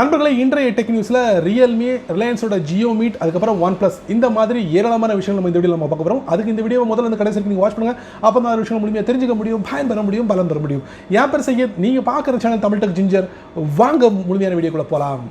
நண்பர்களே, இன்றைய டெக் நியூஸ்ல Realme, ரிலையன்ஸோட JioMeet, அதுக்கப்புறம் OnePlus இந்த மாதிரி ஏராளமான விஷயங்கள் நம்ம இந்த வீடியோல பார்க்க போறோம். அதுக்கு இந்த வீடியோவை முதல்ல இந்த கடைசி நீங்க வாட்ச் பண்ணுங்க. அப்பதான் அந்த விஷயம் முழுமையா தெரிஞ்சுக்க முடியும், பயன் பெற முடியும், பலன் பெற முடியும். என் பேர் சையத், நீங்க பார்க்குற சேனல் தமிழ் டெக் ஜிஞ்சர். வாங்க முழுமையான வீடியோக்குள்ள போலாம்.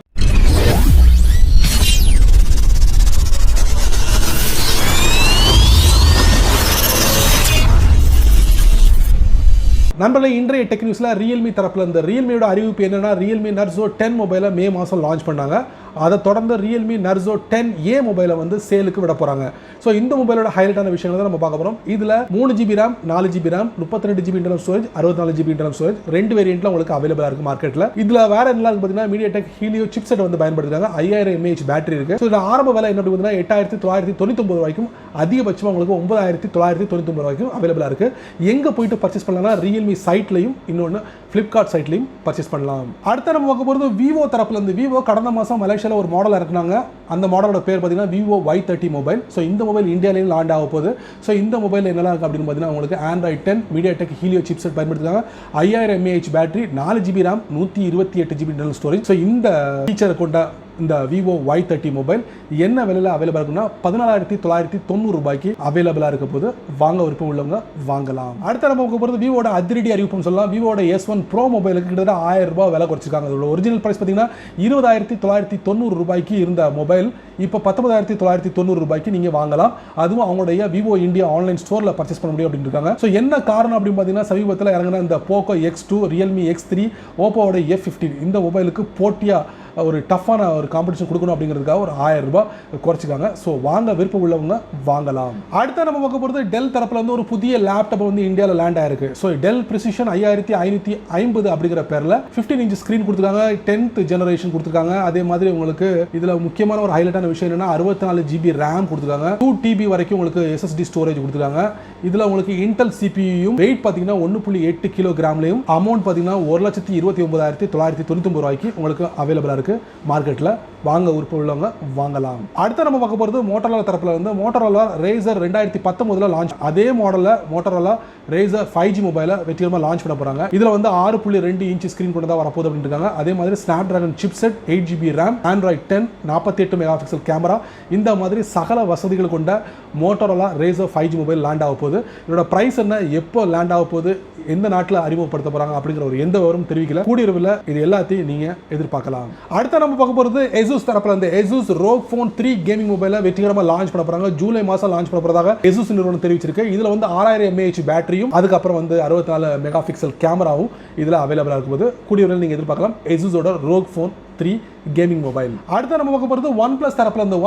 நண்பர்களே, இன்றைய டெக் நியூஸ்ல Realme தரப்புல இந்த Realmeயோட அறிவிப்பு என்னன்னா, Realme Narzo 10 மொபைலை மே மாதம் லான்ச் பண்ணாங்க. அதை தொடர்ந்து Realme Narzo 10A மொபைலை வந்து சேலுக்கு விட போறாங்க. ஸோ இந்த மொபைலோட ஹைலைட்டான விஷயங்கள் தான் நம்ம பார்க்க போறோம். இதுல 3GB RAM, 4GB RAM, 32GB internal storage, 64GB internal storage, ரெண்டு வேரியன்ட்ல உங்களுக்கு அவைலபிளா இருக்கு மார்க்கெட்ல. இதுல வேற என்ன பார்த்தீங்கன்னா, MediaTek Helio சிப்செட் வந்து பயன்படுத்துறாங்க. 5000 mAh பேட்டரி இருக்கு. ஸோ ஆரம்ப விலை என்ன பார்த்தீங்கன்னா 8999 ரூபாய்க்கும், அதிகபட்சமா உங்களுக்கு 9999 ரூபாய்க்கும் அவைலபிளா இருக்கு. எங்க போயிட்டு பர்ச்சேஸ் பண்ணலாம்னா Realme சைட்லையும், இன்னொன்று Flipkart சைட்லையும் பர்ச்சேஸ் பண்ணலாம். அடுத்த நம்ம பார்க்க போகிறது Vivo தரப்புல இருந்து. Vivo கடந்த மாதம் மலேசியாவில் ஒரு மாடல் இறக்குனாங்க. அந்த மாடலோட பேர் பார்த்தீங்கன்னா Vivo Y30 மொபைல். ஸோ இந்த மொபைல் இந்தியாவிலையும் லாண்ட் ஆக போகுது. ஸோ இந்த மொபைல் என்னெல்லாம் இருக்குது அப்படின்னு பார்த்தீங்கன்னா, உங்களுக்கு Android 10 MediaTek Helio சிப்செட் பயன்படுத்துறாங்க. 5000 mAh battery, 4GB RAM, 128GB internal storage. So இந்த ஃபீச்சரை கொண்ட இந்த Vivo Y30 மொபைல் என்ன விலையில் அவைலபிளாக இருக்குன்னா 14990 ரூபாய்க்கு அவைலபிளாக இருக்க போது. வாங்க விருப்பம் உள்ளவங்க வாங்கலாம். அடுத்த நம்ம பார்க்க போகிறது விவோட அதிரடி அறிவிப்புன்னு சொல்லலாம். விவோட S1 Pro மொபைலுக்கு கிட்டத்தட்ட 1000 ரூபாய் விலை குறைச்சிருக்காங்க. அதோட ஒரிஜினல் பிரைஸ் பார்த்தீங்கன்னா 20990 ரூபாய்க்கு இருந்த மொபைல் இப்போ 19990 ரூபாய்க்கு நீங்கள் வாங்கலாம். அதுவும் அவங்களுடைய Vivo இந்தியா ஆன்லைன் ஸ்டோரில் பர்ச்சேஸ் பண்ண முடியும் அப்படின்னு இருக்காங்க. ஸோ என்ன காரணம் அப்படின்னு பார்த்தீங்கன்னா, சமீபத்தில் இறங்கின இந்த Poco X2, Realme X3, ஓப்போவோட F15 இந்த மொபைலுக்கு போட்டியாக ஒரு டஃப்பான ஒரு காம்படிஷன் கொடுக்கணும் அப்படிங்கிறதுக்காக ஒரு 1000 ரூபாய் குறைச்சிக்காங்க. ஸோ வாங்க விருப்பம் உள்ளவங்க வாங்கலாம். அடுத்த நம்ம பார்க்க போகிறது டெல் தரப்புல வந்து ஒரு புதிய லேப்டாப் வந்து இந்தியாவில் லேண்ட் ஆயிருக்கு. ஸோ டெல் Precision 5550 அப்படிங்கிற பேரில் 15 இன்ச் ஸ்க்ரீன் கொடுத்துருக்காங்க. 10th ஜெனரேஷன் கொடுத்துருக்காங்க. அதே மாதிரி உங்களுக்கு இதில் முக்கியமான ஒரு ஹைலைட்டான விஷயம் என்னன்னா 64GB RAM கொடுத்துருக்காங்க. 2TB வரைக்கும் உங்களுக்கு SSD ஸ்டோரேஜ் கொடுத்துருக்காங்க. இதில் உங்களுக்கு இன்டெல் சிபியும் வெயிட் பார்த்தீங்கன்னா 1.8 கிலோகிராம்லையும், அமௌண்ட் பார்த்தீங்கன்னா 1,29,999 ரூபாய்க்கு உங்களுக்கு அவைலபிளாக இருக்கு மார்க்கெட்ல. வாங்க விருப்பம் உள்ளவங்க வாங்கலாம். அடுத்து நம்ம பார்க்க போகிறது மோட்டரோலா தரப்புல வந்து மோட்டரோலா Razr 2019 லான்ச். அதே மாடல்ல மோட்டரோலா Razr 5G மொபைலை வெற்றிகரமாக லான்ச் பண்ண போறாங்க. இதுல வந்து 6.2 இன்ச் ஸ்கிரீன் கொண்டு தான் வரப்போகுது அப்படின்னு இருக்காங்க. அதே மாதிரி Snapdragon chipset, 8GB RAM, Android 10, 48 mega pixel camera, இந்த மாதிரி சகல வசதிகள் கொண்ட Motorola Razr 5G mobile land ஆக போகுது. இதோட பிரைஸ் என்ன, எப்போ லேண்ட் ஆக போகுது, எந்த நாட்டில் அறிமுகப்படுத்த போறாங்க அப்படிங்கிற ஒரு எந்த விவரமும் தெரிவிக்கல. கூடிய விரைவில் இது எல்லாத்தையும் நீங்க எதிர்பார்க்கலாம். அடுத்து நம்ம பார்க்க போகிறது Asus தரப்புல இருந்து Asus ROG Phone 3 கேமிங் மொபைலை வெற்றிகரமாக லான்ச் பண்ண போறாங்க. ஜூலை மாதம் லான்ச் பண்ண போறதாக Asus நிறுவனம் தெரிவிச்சிருக்கு. இதுல வந்து 6000 mAh பேட்டரியும், அதுக்கப்புறம் வந்து 64 மெகா பிக்சல் கேமராவும் இதுல அவைலபிளா இருக்கும்போது கூடிய விரைவில் நீங்க எதிர்பார்க்கலாம் Asusோட ROG Phone 3 கேமிங் மொபைல். அடுத்து நம்ம பார்க்க போகிறது OnePlus தரப்புல இருந்து.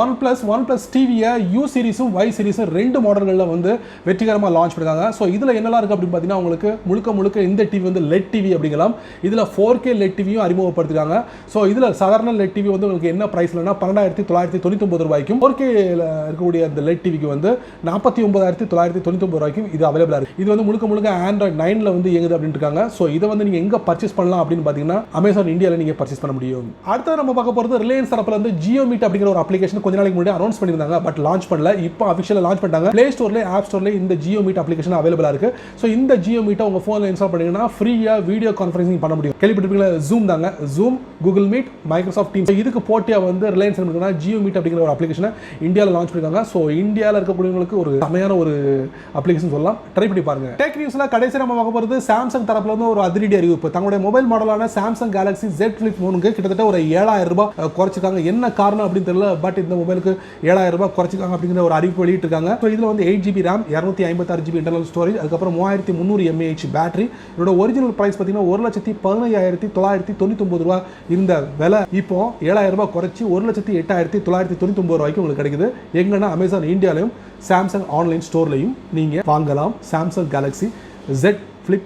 OnePlus டிவியை U சீரிஸும் Y சீரிஸும் ரெண்டு மாடல்களில் வந்து வெற்றிகரமாக லான்ச் பண்ணிருக்காங்க. ஸோ இதில் என்னெல்லாம் இருக்குது அப்படின்னு பார்த்தீங்கன்னா, உங்களுக்கு முழுக்க இந்த டிவி வந்து LED டிவி அப்படிங்கலாம். இதில் 4K LED டிவியும் அறிமுகப்படுத்திருக்காங்க. ஸோ இதில் சாதாரண LED டிவி வந்து உங்களுக்கு என்ன ப்ரைஸ்லன்னா 12999 ரூபாய்க்கும், 4K இருக்கக்கூடிய அந்த LED டிவிக்கு வந்து 49999 ரூபாய்க்கும் இது அவைலபிளாக இருக்குது. இது வந்து முழுக்க Android 9ல வந்து இயங்குது அப்படின்னு இருக்காங்க. ஸோ இதை வந்து நீங்கள் எங்கே பர்ச்சேஸ் பண்ணலாம் அப்படின்னு பார்த்தீங்கன்னா, Amazon இந்தியாவில் நீங்கள் பர்ச்சேஸ் பண்ண முடியும். அடுத்து நம்ம பார்க்க போகிறது ரிலையன்ஸ் தரப்புல இருந்து JioMeet அப்படிங்கிற ஒரு அப்ளிகேஷன் கொஞ்ச நாளைக்கு முன்னாடி அனௌன்ஸ் பண்ணியிருந்தாங்க. பட் லான்ச் பண்ணல. இப்போ அஃபிஷியலாக லான்ச் பண்ணிட்டாங்க. பிளே ஸ்டோர்ல, ஆப் ஸ்டோர்ல இந்த JioMeet அப்ளிகேஷன் அவைலபிளா இருக்கு. ஸோ இந்த JioMeet உங்க போன்ல இன்ஸ்டால் பண்ணீங்கன்னா ஃப்ரீயா வீடியோ கான்ஃபரன்சிங் பண்ண முடியும். கேள்விப்பட்டிருப்பீங்களா, Zoom தாங்க. Zoom, Google Meet, Microsoft Teams. இதுக்கு போட்டியா வந்து ரிலையன்ஸ் என்ன JioMeet அப்படிங்கிற ஒரு அப்ளிகேஷனை இந்தியாவில் லான்ச் பண்ணிருக்காங்க. ஸோ இந்தியாவில் இருக்கக்கூடியவங்களுக்கு ஒரு சமையான ஒரு அப்ளிகேஷன் சொல்லலாம். ட்ரை பண்ணி பாருங்க. டெக் நியூஸ்ல கடைசி நம்ம பார்க்க போகிறது Samsung தரப்புல இருந்து ஒரு அதிரடி அறிவிப்பு. தங்களுடைய மொபைல் மாடலான Samsung Galaxy Z Flip 3க்கு கிட்டத்தட்ட ஒரு 7000 ரூபாய் குறைச்சிருக்காங்க. என்ன காரணம் அப்படின்னு தெரியல. பட் இந்த மொபைலுக்கு 7000 ரூபாய் குறைச்சிருக்காங்க அப்படிங்கிற ஒரு அறிவிப்பு வெளியிட்டிருக்காங்க. ஸோ இதில் வந்து 8GB RAM, 256GB internal storage, அதுக்கப்புறம் 3300 mAh பேட்டரி. இதோட ஒரிஜினல் பிரைஸ் பார்த்தீங்கன்னா 1,15,999 ரூபாய் இருந்த விலை இப்போ 7000 ரூபாய் குறைச்சி 1,08,999 ரூபாய்க்கு உங்களுக்கு கிடைக்குது. எங்கன்னா Amazon இந்தியாலையும் Samsung ஆன்லைன் ஸ்டோர்லையும் நீங்க வாங்கலாம் Samsung Galaxy Z Flip.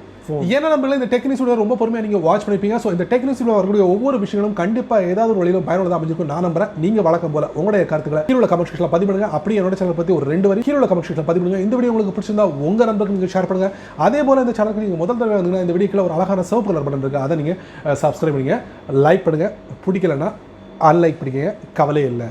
ஏன்னா நம்மள இந்த டெக் நியூஸ் ரொம்ப பொறுமையாக நீங்கள் வாட்ச் பண்ணிப்பீங்க. ஸோ இந்த டெக் நியூஸில் வரக்கூடிய ஒவ்வொரு விஷயங்களும் கண்டிப்பாக ஏதாவது ஒரு வழியில் பயனுள்ளதாக அமைஞ்சிருக்கும் நான் நம்புறேன். நீங்கள் வழக்கம் போல உங்களுடைய கருத்துக்களை கீழே கமெண்ட் செக்ஷனில் பதிவு பண்ணுங்க. அப்படியே என்னோட சேனல் பற்றி ஒரு 2 வரி கீழே கமெண்ட் செக்ஷனில் பதிவு பண்ணுங்க. இந்த வீடியோ உங்களுக்கு பிடிச்சிருந்தா உங்கள் நண்பர்களுக்கு நீங்கள் ஷேர் பண்ணுங்க. அதே போல் இந்த சேனலுக்கு நீங்கள் முதல் தடவை வந்தீங்கன்னா இந்த வீடியோக்கில் ஒரு அழகான சிவப்பு கலர் பட்டன் இருக்குது. அதை நீங்கள் சப்ஸ்கிரைப் பண்ணுங்க, லைக் பண்ணுங்க. பிடிக்கலன்னா அன்லைக் பண்ணிக்கங்க, கவலை இல்லை.